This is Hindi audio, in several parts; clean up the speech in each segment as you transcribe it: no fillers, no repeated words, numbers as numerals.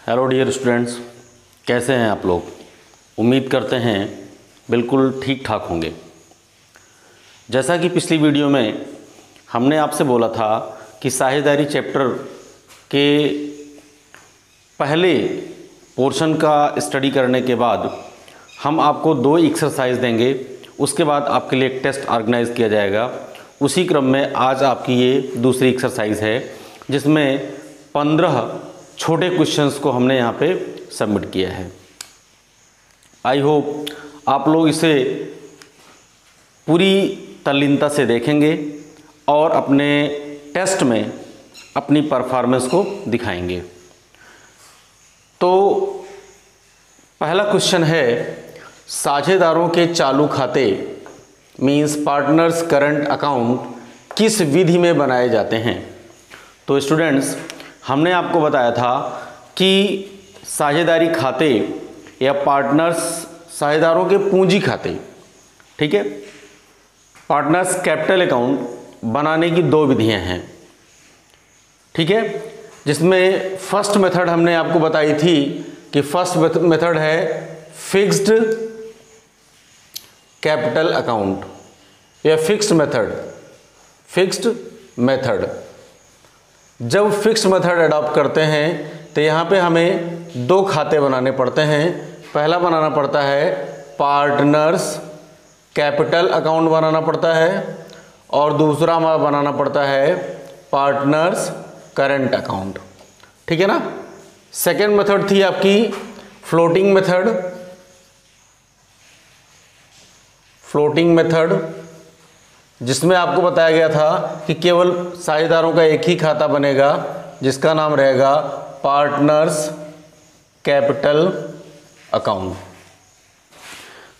हेलो डियर स्टूडेंट्स, कैसे हैं आप लोग। उम्मीद करते हैं बिल्कुल ठीक ठाक होंगे। जैसा कि पिछली वीडियो में हमने आपसे बोला था कि साझेदारी चैप्टर के पहले पोर्शन का स्टडी करने के बाद हम आपको 2 एक्सरसाइज देंगे, उसके बाद आपके लिए एक टेस्ट ऑर्गेनाइज किया जाएगा। उसी क्रम में आज आपकी ये दूसरी एक्सरसाइज है जिसमें 15 छोटे क्वेश्चंस को हमने यहाँ पे सबमिट किया है। आई होप आप लोग इसे पूरी तल्लीनता से देखेंगे और अपने टेस्ट में अपनी परफॉर्मेंस को दिखाएंगे। तो पहला क्वेश्चन है, साझेदारों के चालू खाते मीन्स पार्टनर्स करंट अकाउंट किस विधि में बनाए जाते हैं। तो स्टूडेंट्स, हमने आपको बताया था कि साझेदारी खाते या पार्टनर्स साझेदारों के पूंजी खाते, ठीक है, पार्टनर्स कैपिटल अकाउंट बनाने की 2 विधियां हैं, ठीक है, जिसमें फर्स्ट मेथड हमने आपको बताई थी कि फर्स्ट मेथड है फिक्स्ड कैपिटल अकाउंट या फिक्स्ड मेथड। जब फिक्स्ड मेथड अडॉप्ट करते हैं तो यहाँ पे हमें 2 खाते बनाने पड़ते हैं। पहला बनाना पड़ता है पार्टनर्स कैपिटल अकाउंट बनाना पड़ता है और दूसरा हमारा बनाना पड़ता है पार्टनर्स करंट अकाउंट, ठीक है ना। सेकेंड मेथड थी आपकी फ्लोटिंग मेथड, जिसमें आपको बताया गया था कि केवल साझेदारों का एक ही खाता बनेगा जिसका नाम रहेगा पार्टनर्स कैपिटल अकाउंट।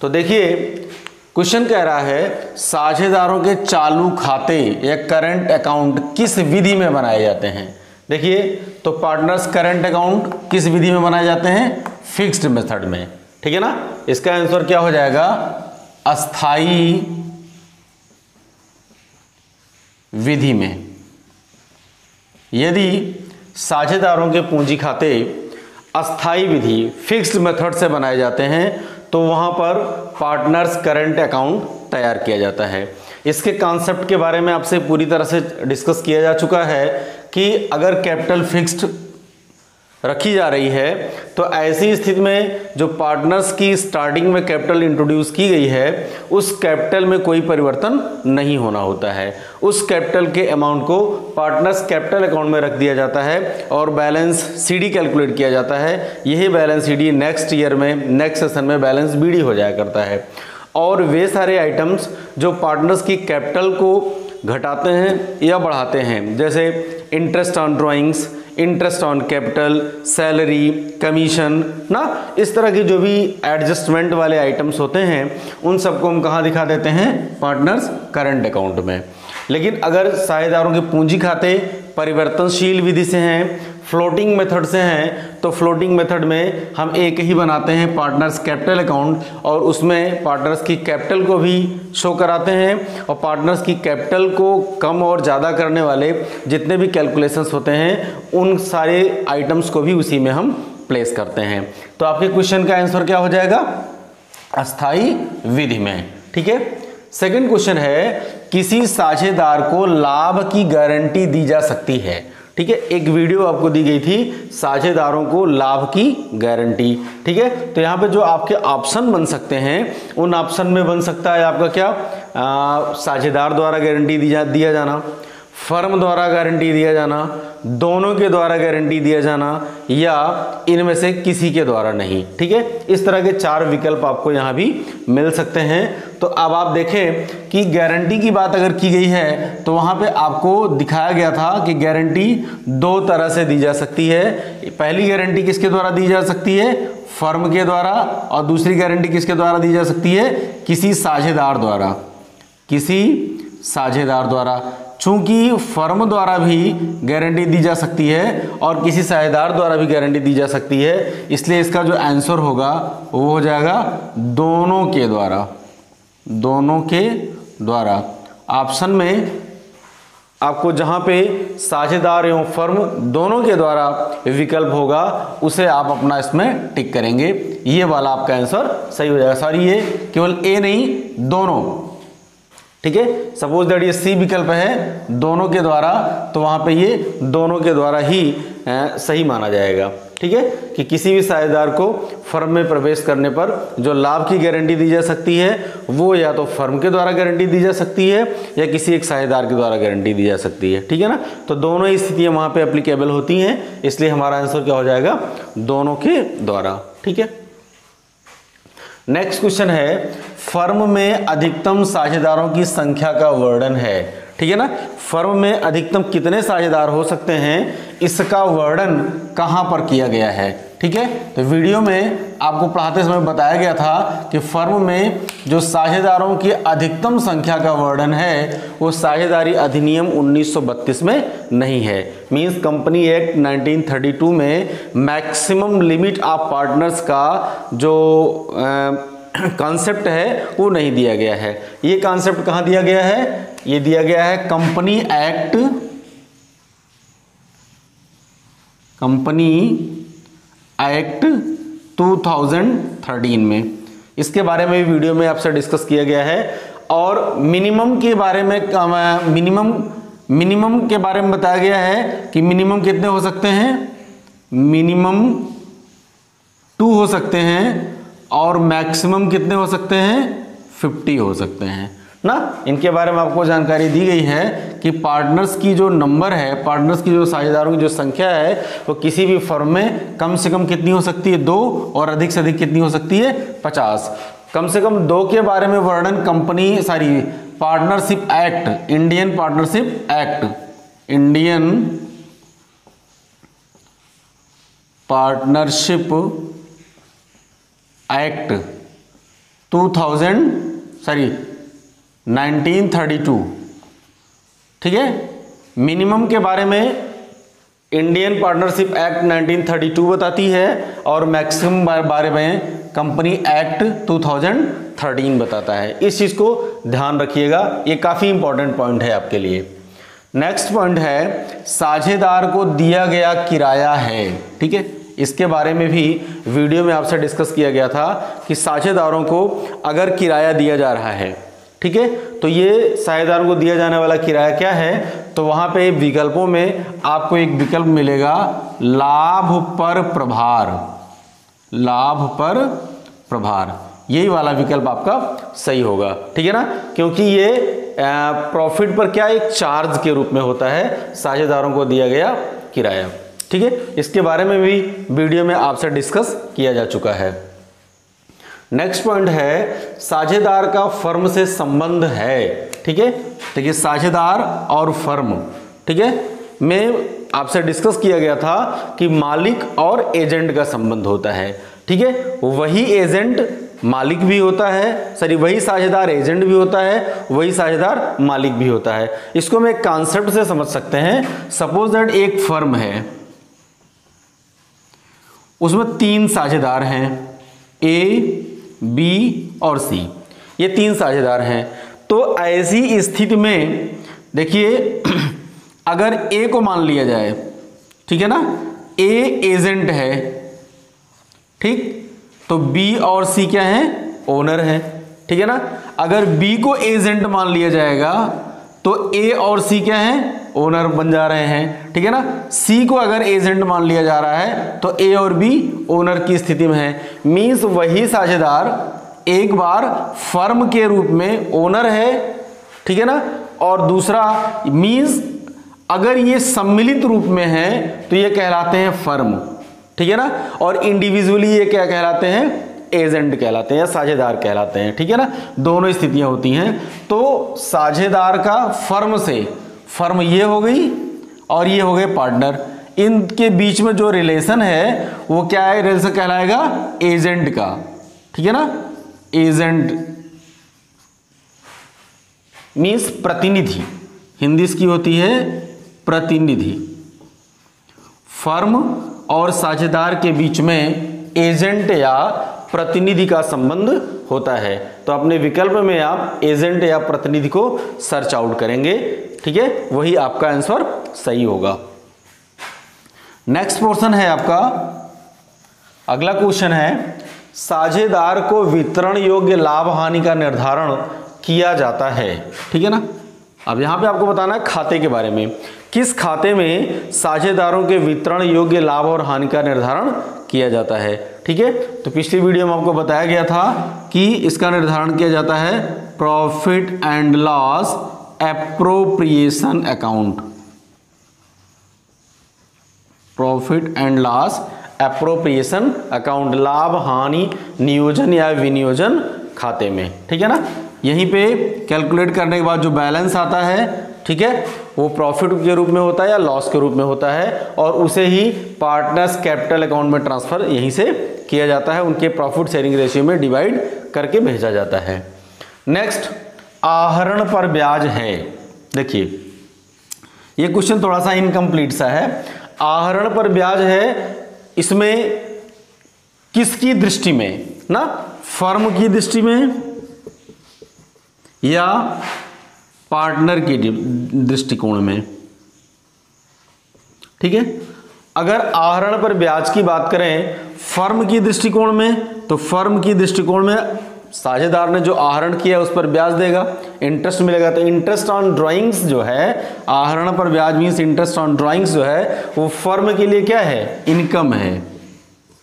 तो देखिए क्वेश्चन कह रहा है साझेदारों के चालू खाते या करंट अकाउंट किस विधि में बनाए जाते हैं। देखिए तो पार्टनर्स करंट अकाउंट किस विधि में बनाए जाते हैं, फिक्स्ड मेथड में, ठीक है ना। इसका आंसर क्या हो जाएगा, अस्थाई विधि में। यदि साझेदारों के पूंजी खाते अस्थाई विधि फिक्स्ड मेथड से बनाए जाते हैं तो वहां पर पार्टनर्स करंट अकाउंट तैयार किया जाता है। इसके कॉन्सेप्ट के बारे में आपसे पूरी तरह से डिस्कस किया जा चुका है कि अगर कैपिटल फिक्स्ड रखी जा रही है तो ऐसी स्थिति में जो पार्टनर्स की स्टार्टिंग में कैपिटल इंट्रोड्यूस की गई है उस कैपिटल में कोई परिवर्तन नहीं होना होता है। उस कैपिटल के अमाउंट को पार्टनर्स कैपिटल अकाउंट में रख दिया जाता है और बैलेंस सीडी कैलकुलेट किया जाता है। यही बैलेंस सीडी नेक्स्ट ईयर में नेक्स्ट सेशन में बैलेंस बीडी हो जाया करता है। और वे सारे आइटम्स जो पार्टनर्स की कैपिटल को घटाते हैं या बढ़ाते हैं, जैसे interest on drawings, interest on capital, salary, commission ना, इस तरह के जो भी एडजस्टमेंट वाले आइटम्स होते हैं उन सबको हम कहाँ दिखा देते हैं, पार्टनर्स करंट अकाउंट में। लेकिन अगर साझेदारों के पूंजी खाते परिवर्तनशील विधि से हैं, फ्लोटिंग मेथड से हैं, तो फ्लोटिंग मेथड में हम एक ही बनाते हैं पार्टनर्स कैपिटल अकाउंट और उसमें पार्टनर्स की कैपिटल को भी शो कराते हैं और पार्टनर्स की कैपिटल को कम और ज़्यादा करने वाले जितने भी कैलकुलेशंस होते हैं उन सारे आइटम्स को भी उसी में हम प्लेस करते हैं। तो आपके क्वेश्चन का आंसर क्या हो जाएगा, अस्थाई विधि में, ठीक है। सेकंड क्वेश्चन है, किसी साझेदार को लाभ की गारंटी दी जा सकती है, ठीक है। एक वीडियो आपको दी गई थी साझेदारों को लाभ की गारंटी, ठीक है। तो यहाँ पे जो आपके ऑप्शन बन सकते हैं उन ऑप्शन में बन सकता है आपका क्या, साझेदार द्वारा गारंटी दिया जाना, फर्म द्वारा गारंटी दिया जाना, दोनों के द्वारा गारंटी दिया जाना या इनमें से किसी के द्वारा नहीं, ठीक है। इस तरह के 4 विकल्प आपको यहाँ भी मिल सकते हैं। तो अब आप देखें कि गारंटी की बात अगर की गई है तो वहाँ पे आपको दिखाया गया था कि गारंटी 2 तरह से दी जा सकती है। पहली गारंटी किसके द्वारा दी जा सकती है, फर्म के द्वारा, और दूसरी गारंटी किसके द्वारा दी जा सकती है, किसी साझेदार द्वारा। चूंकि फर्म द्वारा भी गारंटी दी जा सकती है और किसी साझेदार द्वारा भी गारंटी दी जा सकती है, इसलिए इसका जो आंसर होगा वो हो जाएगा दोनों के द्वारा। ऑप्शन में आपको जहां पे साझेदार एवं फर्म दोनों के द्वारा विकल्प होगा उसे आप अपना इसमें टिक करेंगे, ये वाला आपका आंसर सही हो जाएगा। सॉरी, ये केवल ए नहीं, दोनों, ठीक है। सपोज दैट ये सी विकल्प है दोनों के द्वारा, तो वहां पे ये दोनों के द्वारा ही सही माना जाएगा, ठीक है। कि किसी भी साझेदार को फर्म में प्रवेश करने पर जो लाभ की गारंटी दी जा सकती है वो या तो फर्म के द्वारा गारंटी दी जा सकती है या किसी एक साझेदार के द्वारा गारंटी दी जा सकती है, ठीक है ना। तो दोनों ही स्थितियां वहां पे एप्लीकेबल होती हैं, इसलिए हमारा आंसर क्या हो जाएगा, दोनों के द्वारा, ठीक है। नेक्स्ट क्वेश्चन है, फर्म में अधिकतम साझेदारों की संख्या का वर्णन है, ठीक है ना। फर्म में अधिकतम कितने साझेदार हो सकते हैं इसका वर्णन कहां पर किया गया है, ठीक है। तो वीडियो में आपको पढ़ाते समय बताया गया था कि फर्म में जो साझेदारों की अधिकतम संख्या का वर्णन है वो साझेदारी अधिनियम 1932 में नहीं है। मींस कंपनी एक्ट 1932 में मैक्सिमम लिमिट ऑफ पार्टनर्स का जो कॉन्सेप्ट है वो नहीं दिया गया है। ये कॉन्सेप्ट कहां दिया गया है, ये दिया गया है कंपनी एक्ट 2013 में। इसके बारे में वीडियो में आपसे डिस्कस किया गया है। और मिनिमम के बारे में मिनिमम के बारे में बताया गया है कि मिनिमम कितने हो सकते हैं, मिनिमम 2 हो सकते हैं और मैक्सिमम कितने हो सकते हैं, 50 हो सकते हैं ना। इनके बारे में आपको जानकारी दी गई है कि पार्टनर्स की जो नंबर है, पार्टनर्स की जो साझेदारों की जो संख्या है वो किसी भी फर्म में कम से कम कितनी हो सकती है, 2, और अधिक से अधिक कितनी हो सकती है, 50। कम से कम 2 के बारे में वर्णन partnership act, Indian partnership act 1932, ठीक है। मिनिमम के बारे में इंडियन पार्टनरशिप एक्ट 1932 बताती है और मैक्सिमम बारे में कंपनी एक्ट 2013 बताता है। इस चीज को ध्यान रखिएगा, ये काफी इंपॉर्टेंट पॉइंट है आपके लिए। नेक्स्ट पॉइंट है, साझेदार को दिया गया किराया है, ठीक है। इसके बारे में भी वीडियो में आपसे डिस्कस किया गया था कि साझेदारों को अगर किराया दिया जा रहा है, ठीक है, तो ये साझेदारों को दिया जाने वाला किराया क्या है, तो वहां पे विकल्पों में आपको एक विकल्प मिलेगा लाभ पर प्रभार, यही वाला विकल्प आपका सही होगा, ठीक है ना। क्योंकि ये प्रॉफिट पर क्या एक चार्ज के रूप में होता है साझेदारों को दिया गया किराया, ठीक है। इसके बारे में भी वीडियो में आपसे डिस्कस किया जा चुका है। नेक्स्ट पॉइंट है, साझेदार का फर्म से संबंध है, ठीक है। देखिए साझेदार और फर्म, ठीक है, में आपसे डिस्कस किया गया था कि मालिक और एजेंट का संबंध होता है, ठीक है। वही एजेंट मालिक भी होता है, वही साझेदार एजेंट भी होता है, वही साझेदार मालिक भी होता है। इसको हम एक कॉन्सेप्ट से समझ सकते हैं। सपोज दैट एक फर्म है, उसमें 3 साझेदार हैं, ए, बी और सी, ये 3 साझेदार हैं। तो ऐसी स्थिति में देखिए अगर ए को मान लिया जाए, ठीक है ना, ए एजेंट है, ठीक, तो बी और सी क्या है, ओनर है, ठीक है ना। अगर बी को एजेंट मान लिया जाएगा तो ए और सी क्या है, ओनर बन जा रहे हैं, ठीक है ना। सी को अगर एजेंट मान लिया जा रहा है तो ए और बी ओनर की स्थिति में है। मींस वही साझेदार एक बार फर्म के रूप में ओनर है, ठीक है ना, और दूसरा मींस अगर ये सम्मिलित रूप में है तो ये कहलाते हैं फर्म, ठीक है ना, और इंडिविजुअली ये क्या कहलाते हैं, एजेंट कहलाते हैं या साझेदार कहलाते हैं, ठीक है ना। दोनों स्थितियां होती हैं। तो साझेदार का फर्म से, फर्म ये हो गई और ये हो गए पार्टनर, इनके बीच में जो रिलेशन है वो क्या है, रिलेशन कहलाएगा एजेंट का, ठीक है ना। एजेंट मीन्स प्रतिनिधि, हिंदी इसकी होती है प्रतिनिधि। फर्म और साझेदार के बीच में एजेंट या प्रतिनिधि का संबंध होता है। तो अपने विकल्प में आप एजेंट या प्रतिनिधि को सर्च आउट करेंगे, ठीक है, वही आपका आंसर सही होगा। नेक्स्ट पोर्शन है आपका, अगला क्वेश्चन है, साझेदार को वितरण योग्य लाभ हानि का निर्धारण किया जाता है, ठीक है ना। अब यहां पे आपको बताना है खाते के बारे में, किस खाते में साझेदारों के वितरण योग्य लाभ और हानि का निर्धारण किया जाता है, ठीक है। तो पिछली वीडियो में आपको बताया गया था कि इसका निर्धारण किया जाता है profit and loss appropriation account, profit and loss appropriation account, लाभ हानि नियोजन या विनियोजन खाते में, ठीक है ना। यहीं पे कैलकुलेट करने के बाद जो बैलेंस आता है, ठीक है, वो प्रॉफिट के रूप में होता है या लॉस के रूप में होता है, और उसे ही पार्टनर्स कैपिटल अकाउंट में ट्रांसफर यहीं से किया जाता है, उनके प्रॉफिट शेयरिंग रेशियो में डिवाइड करके भेजा जाता है। नेक्स्ट, आहरण पर ब्याज है। देखिए ये क्वेश्चन थोड़ा सा इनकम्प्लीट सा है। आहरण पर ब्याज है, इसमें किसकी दृष्टि में ना, फर्म की दृष्टि में या पार्टनर की दृष्टिकोण में, ठीक है। अगर आहरण पर ब्याज की बात करें फर्म की दृष्टिकोण में, तो फर्म की दृष्टिकोण में साझेदार ने जो आहरण किया उस पर ब्याज देगा, इंटरेस्ट मिलेगा। तो इंटरेस्ट ऑन ड्राइंग्स जो है, आहरण पर ब्याज मीन्स इंटरेस्ट ऑन ड्राइंग्स जो है, वो फर्म के लिए क्या है, इनकम है,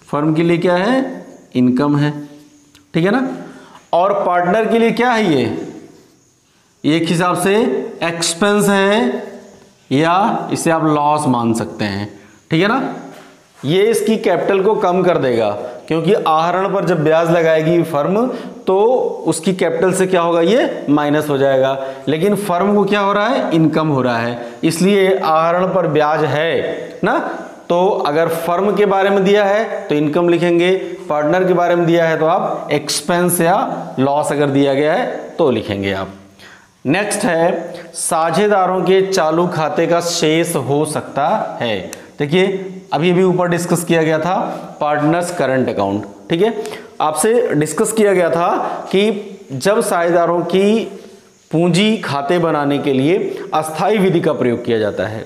फर्म के लिए क्या है, इनकम है, ठीक है ना। और पार्टनर के लिए क्या है, ये एक हिसाब से एक्सपेंस है या इसे आप लॉस मान सकते हैं, ठीक है ना। ये इसकी कैपिटल को कम कर देगा, क्योंकि आहरण पर जब ब्याज लगाएगी फर्म तो उसकी कैपिटल से क्या होगा, ये माइनस हो जाएगा, लेकिन फर्म को क्या हो रहा है, इनकम हो रहा है, इसलिए आहरण पर ब्याज है ना। तो अगर फर्म के बारे में दिया है तो इनकम लिखेंगे, पार्टनर के बारे में दिया है तो आप एक्सपेंस या लॉस अगर दिया गया है तो लिखेंगे आप। नेक्स्ट है, साझेदारों के चालू खाते का शेष हो सकता है। देखिए अभी भी ऊपर डिस्कस किया गया था पार्टनर्स करंट अकाउंट, ठीक है। आपसे डिस्कस किया गया था कि जब साझेदारों की पूंजी खाते बनाने के लिए अस्थाई विधि का प्रयोग किया जाता है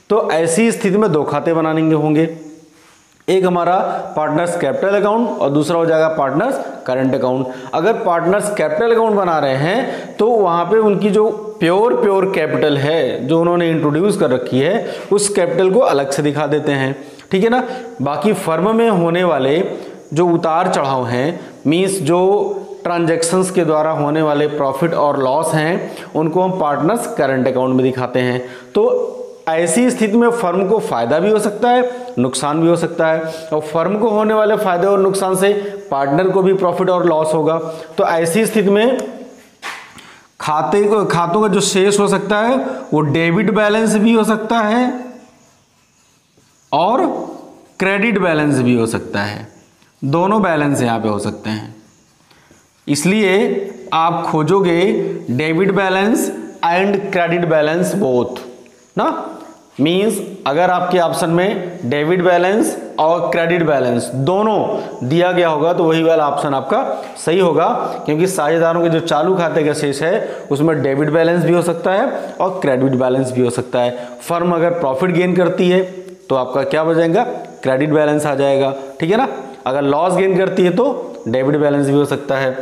तो ऐसी स्थिति में दो खाते बनाने होंगे, एक हमारा पार्टनर्स कैपिटल अकाउंट और दूसरा हो जाएगा पार्टनर्स करंट अकाउंट। अगर पार्टनर्स कैपिटल अकाउंट बना रहे हैं तो वहां पे उनकी जो प्योर कैपिटल है जो उन्होंने इंट्रोड्यूस कर रखी है उस कैपिटल को अलग से दिखा देते हैं, ठीक है ना। बाकी फर्म में होने वाले जो उतार चढ़ाव हैं, मीन्स जो ट्रांजैक्शंस के द्वारा होने वाले प्रॉफिट और लॉस हैं, उनको हम पार्टनर्स करंट अकाउंट में दिखाते हैं। तो ऐसी स्थिति में फर्म को फायदा भी हो सकता है, नुकसान भी हो सकता है, और फर्म को होने वाले फायदे और नुकसान से पार्टनर को भी प्रॉफिट और लॉस होगा। तो ऐसी स्थिति में खातों का जो शेष हो सकता है वो डेबिट बैलेंस भी हो सकता है और क्रेडिट बैलेंस भी हो सकता है, दोनों बैलेंस यहां पे हो सकते हैं। इसलिए आप खोजोगे debit balance and credit balance both ना, मीन्स अगर आपके ऑप्शन में डेबिट बैलेंस और क्रेडिट बैलेंस दोनों दिया गया होगा तो वही वाला ऑप्शन आपका सही होगा, क्योंकि साझेदारों के जो चालू खाते का शेष है उसमें डेबिट बैलेंस भी हो सकता है और क्रेडिट बैलेंस भी हो सकता है। फर्म अगर प्रॉफिट गेन करती है तो आपका क्या बचेगा, क्रेडिट बैलेंस आ जाएगा, ठीक है ना। अगर लॉस गेन करती है तो डेबिट बैलेंस भी हो सकता है,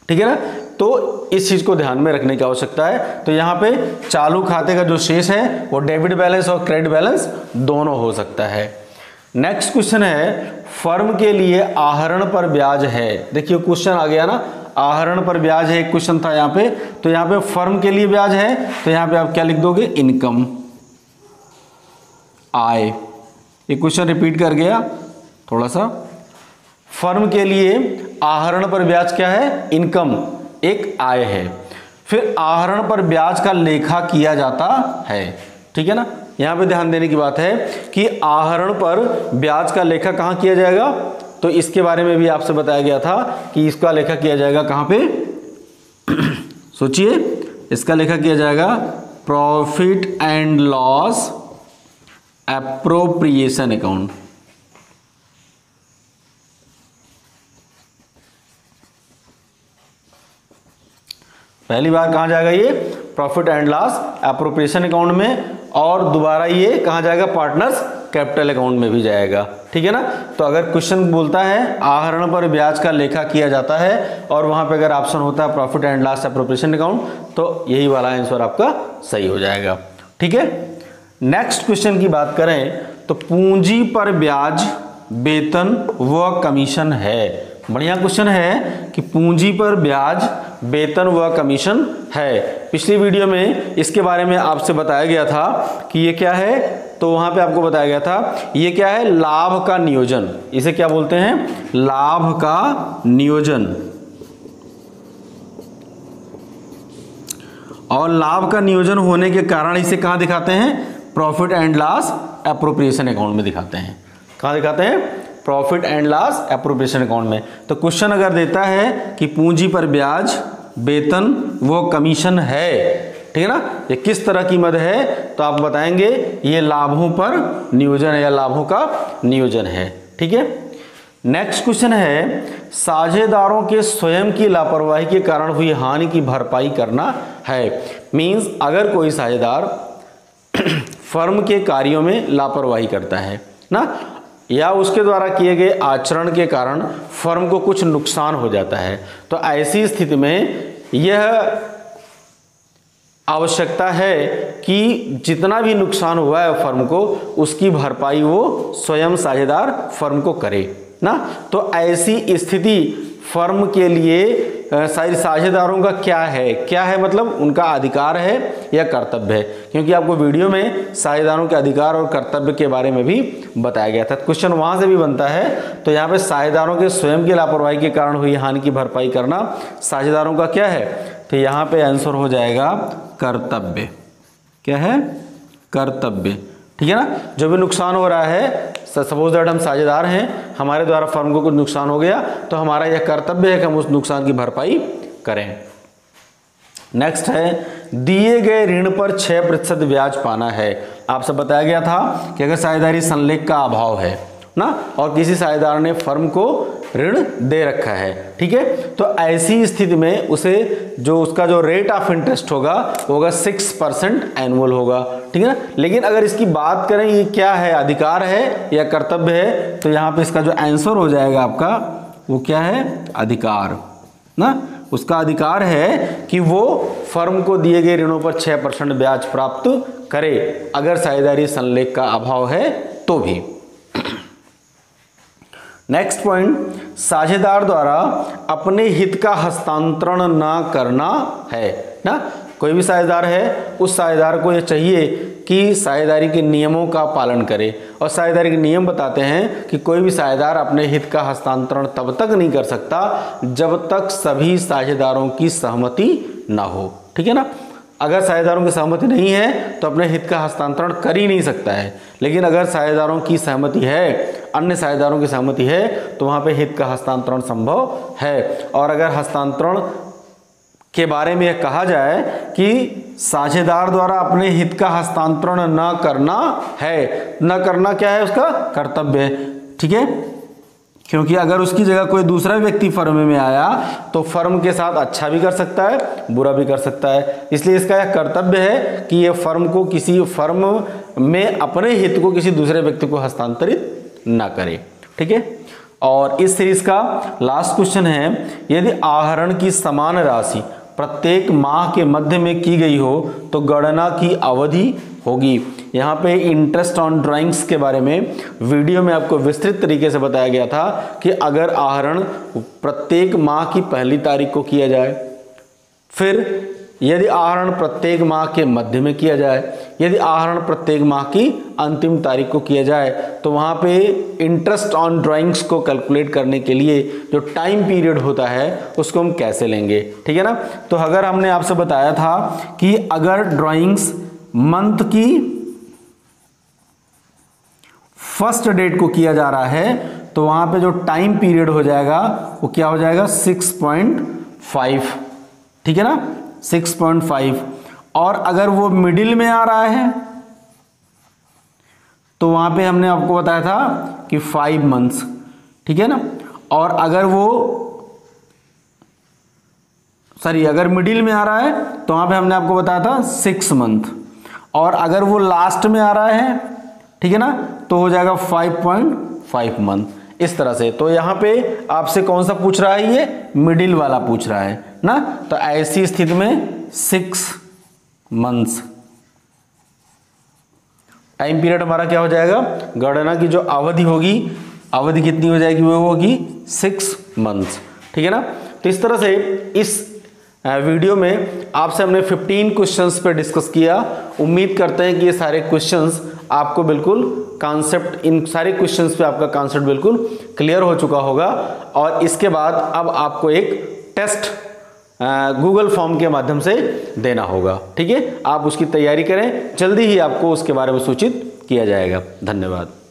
ठीक है ना। तो इस चीज को ध्यान में रखने की आवश्यकता है। तो यहाँ पे चालू खाते का जो शेष है वो डेबिट बैलेंस और क्रेडिट बैलेंस दोनों हो सकता है। नेक्स्ट क्वेश्चन है, फर्म के लिए आहरण पर ब्याज है। देखिए क्वेश्चन आ गया ना, आहरण पर ब्याज है, एक क्वेश्चन था यहाँ पे। तो यहाँ पे फर्म के लिए ब्याज है तो यहाँ पे आप क्या लिख दोगे, इनकम, आय। ये क्वेश्चन रिपीट कर गया थोड़ा सा। फर्म के लिए आहरण पर ब्याज क्या है, इनकम, एक आय है। फिर आहरण पर ब्याज का लेखा किया जाता है, ठीक है ना। यहां पे ध्यान देने की बात है कि आहरण पर ब्याज का लेखा कहां किया जाएगा, तो इसके बारे में भी आपसे बताया गया था कि इसका लेखा किया जाएगा कहां पे सोचिए, इसका लेखा किया जाएगा profit and loss appropriation account. पहली बार कहाँ जाएगा ये, profit and loss appropriation account में, और दोबारा ये कहाँ जाएगा, पार्टनर्स कैपिटल अकाउंट में भी जाएगा। ठीक है ना। तो अगर क्वेश्चन बोलता है आहरण पर ब्याज का लेखा किया जाता है और वहां पे अगर ऑप्शन होता है profit and loss appropriation account, तो यही वाला आंसर आपका सही हो जाएगा। ठीक है। नेक्स्ट क्वेश्चन की बात करें तो पूंजी पर ब्याज, वेतन व कमीशन है। बढ़िया क्वेश्चन है कि पूंजी पर ब्याज, वेतन व कमीशन है। पिछली वीडियो में इसके बारे में आपसे बताया गया था कि ये क्या है, तो वहां पे आपको बताया गया था ये क्या है, लाभ का नियोजन। इसे क्या बोलते हैं, लाभ का नियोजन। और लाभ का नियोजन होने के कारण इसे कहां दिखाते हैं, profit and loss appropriation account में दिखाते हैं। कहां दिखाते हैं, profit and loss appropriation account में। तो क्वेश्चन अगर देता है कि पूंजी पर ब्याज, वेतन व कमीशन है, ठीक है ना, ये किस तरह की मद है, तो आप बताएंगे ये लाभों पर नियोजन है या लाभों का नियोजन है। ठीक है। नेक्स्ट क्वेश्चन है साझेदारों के स्वयं की लापरवाही के कारण हुई हानि की भरपाई करना है। मींस अगर कोई साझेदार फर्म के कार्यों में लापरवाही करता है ना, या उसके द्वारा किए गए आचरण के कारण फर्म को कुछ नुकसान हो जाता है, तो ऐसी स्थिति में यह आवश्यकता है कि जितना भी नुकसान हुआ है फर्म को, उसकी भरपाई वो स्वयं साझेदार फर्म को करे ना। तो ऐसी स्थिति फर्म के लिए साझेदारों का क्या है मतलब उनका अधिकार है या कर्तव्य है, क्योंकि आपको वीडियो में साझेदारों के अधिकार और कर्तव्य के बारे में भी बताया गया था। क्वेश्चन वहां से भी बनता है। तो यहाँ पे साझेदारों के स्वयं की लापरवाही के कारण हुई हानि की भरपाई करना साझेदारों का क्या है, तो यहाँ पे आंसर हो जाएगा कर्तव्य। क्या है, कर्तव्य। ठीक है ना। जो भी नुकसान हो रहा है, सपोज दैट हम साझेदार हैं, हमारे द्वारा फर्म को कुछ नुकसान हो गया, तो हमारा यह कर्तव्य है कि हम उस नुकसान की भरपाई करें। नेक्स्ट है दिए गए ऋण पर 6% ब्याज पाना है। आपसे बताया गया था कि अगर साझेदारी संलेख का अभाव है ना, और किसी साझेदार ने फर्म को ऋण दे रखा है, ठीक है, तो ऐसी स्थिति में उसे जो उसका जो रेट ऑफ इंटरेस्ट होगा वो होगा 6% एनुअल होगा। ठीक है ना। लेकिन अगर इसकी बात करें ये क्या है, अधिकार है या कर्तव्य है, तो यहाँ पे इसका जो आंसर हो जाएगा आपका वो क्या है, अधिकार ना। उसका अधिकार है कि वो फर्म को दिए गए ऋणों पर 6% ब्याज प्राप्त करे, अगर साझेदारी संलेख का अभाव है तो भी। नेक्स्ट पॉइंट, साझेदार द्वारा अपने हित का हस्तांतरण ना करना है ना। कोई भी साझेदार है, उस साझेदार को यह चाहिए कि साझेदारी के नियमों का पालन करे, और साझेदारी के नियम बताते हैं कि कोई भी साझेदार अपने हित का हस्तांतरण तब तक नहीं कर सकता जब तक सभी साझेदारों की सहमति ना हो। ठीक है ना। अगर साझेदारों की सहमति नहीं है तो अपने हित का हस्तांतरण कर ही नहीं सकता है, लेकिन अगर साझेदारों की सहमति है, अन्य साझेदारों की सहमति है, तो वहां पे हित का हस्तांतरण संभव है। और अगर हस्तांतरण के बारे में यह कहा जाए कि साझेदार द्वारा अपने हित का हस्तांतरण न करना है, न करना क्या है, उसका कर्तव्य है। ठीक है। क्योंकि अगर उसकी जगह कोई दूसरा व्यक्ति फर्म में आया तो फर्म के साथ अच्छा भी कर सकता है, बुरा भी कर सकता है, इसलिए इसका यह कर्तव्य है कि यह फर्म को, किसी फर्म में अपने हित को किसी दूसरे व्यक्ति को हस्तांतरित ना करे। ठीक है। और इस सीरीज का लास्ट क्वेश्चन है, यदि आहरण की समान राशि प्रत्येक माह के मध्य में की गई हो तो गणना की अवधि होगी। यहाँ पे इंटरेस्ट ऑन ड्राइंग्स के बारे में वीडियो में आपको विस्तृत तरीके से बताया गया था कि अगर आहरण प्रत्येक माह की पहली तारीख को किया जाए, फिर यदि आहरण प्रत्येक माह के मध्य में किया जाए, यदि आहरण प्रत्येक माह की अंतिम तारीख को किया जाए, तो वहाँ पे इंटरेस्ट ऑन ड्राइंग्स को कैलकुलेट करने के लिए जो टाइम पीरियड होता है उसको हम कैसे लेंगे। ठीक है ना। तो अगर हमने आपसे बताया था कि अगर ड्राइंग्स मंथ की फर्स्ट डेट को किया जा रहा है, तो वहां पे जो टाइम पीरियड हो जाएगा वो क्या हो जाएगा, 6.5। ठीक है ना, 6.5। और अगर वो मिडिल में आ रहा है तो वहां पे हमने आपको बताया था कि 5 मंथ्स। ठीक है ना। और अगर वो सॉरी अगर मिडिल में आ रहा है तो वहां पे हमने आपको बताया था 6 मंथ, और अगर वो लास्ट में आ रहा है, ठीक है ना, तो हो जाएगा 5.5 मंथ, इस तरह से। तो यहां पे आपसे कौन सा पूछ रहा है, ये मिडिल वाला पूछ रहा है ना। तो ऐसी स्थिति में 6 मंथ्स टाइम पीरियड हमारा क्या हो जाएगा, गणना की जो अवधि होगी, अवधि कितनी हो जाएगी, वो होगी 6 मंथ्स, ठीक है ना। तो इस तरह से इस वीडियो में आपसे हमने 15 क्वेश्चंस पे डिस्कस किया। उम्मीद करते हैं कि ये सारे क्वेश्चंस आपको बिल्कुल कॉन्सेप्ट, इन सारे क्वेश्चंस पे आपका कॉन्सेप्ट बिल्कुल क्लियर हो चुका होगा। और इसके बाद अब आपको एक टेस्ट गूगल फॉर्म के माध्यम से देना होगा, ठीक है। आप उसकी तैयारी करें, जल्दी ही आपको उसके बारे में सूचित किया जाएगा। धन्यवाद।